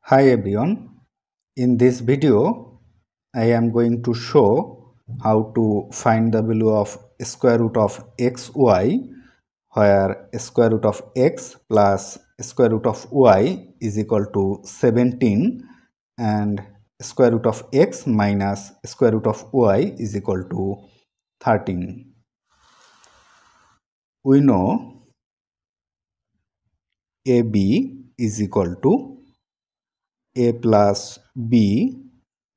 Hi everyone, in this video I am going to show how to find the value of square root of xy, where square root of x plus square root of y is equal to 17 and square root of x minus square root of y is equal to 13. We know AB is equal to a plus b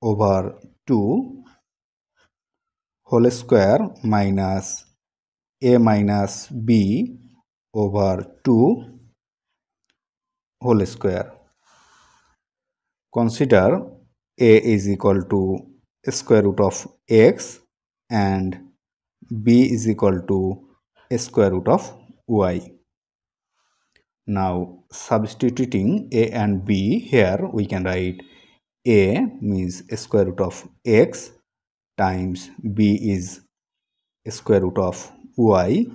over 2 whole square minus a minus b over 2 whole square. Consider a is equal to square root of x and b is equal to square root of y. Now substituting a and b here, we can write a means square root of x times b is square root of y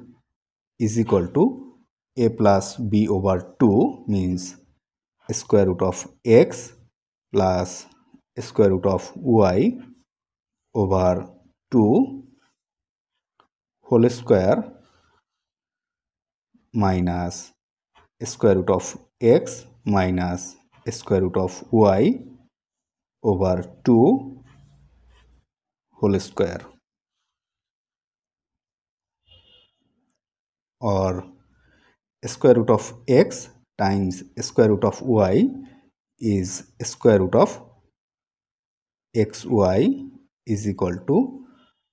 is equal to a plus b over 2 means square root of x plus square root of y over 2 whole square minus square root of x minus square root of y over 2 whole square, or square root of x times square root of y is square root of xy is equal to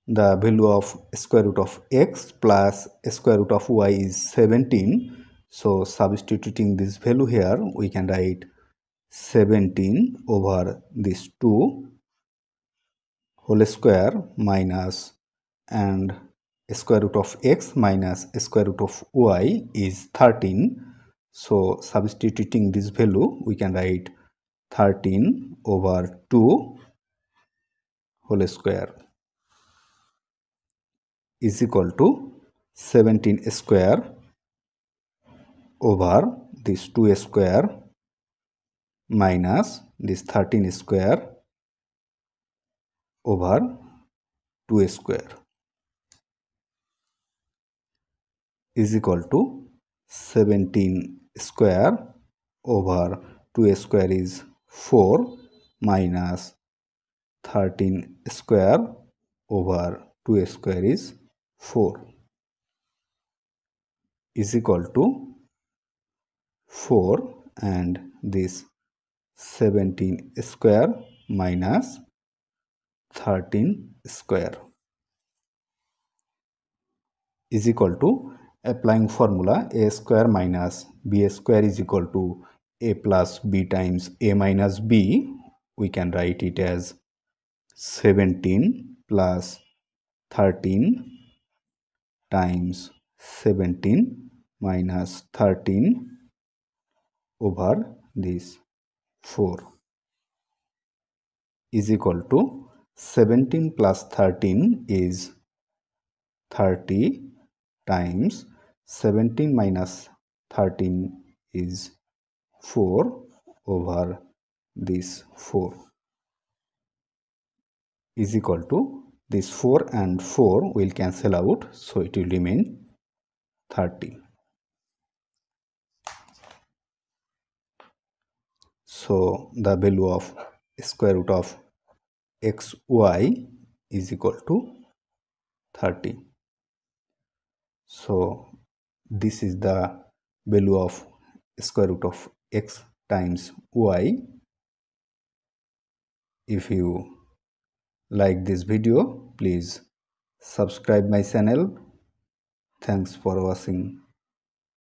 the value of square root of x plus square root of y is 17. So substituting this value here, we can write 17 over this 2 whole square minus and square root of x minus square root of y is 13. So substituting this value, we can write 13 over 2 whole square is equal to 17 square over this 2 square minus this 13 square over 2 square is equal to 17 square over 2 square is 4 minus 13 square over 2 square is 4 is equal to 4, and this 17 square minus 13 square is equal to, applying formula a square minus b square is equal to a plus b times a minus b. We can write it as 17 plus 13 times 17 minus 13 over this 4 is equal to 17 plus 13 is 30 times 17 minus 13 is 4 over this 4 is equal to, this 4 and 4 will cancel out, so it will remain 30. So the value of square root of xy is equal to 30. So this is the value of square root of x times y. If you like this video, please subscribe my channel. Thanks for watching.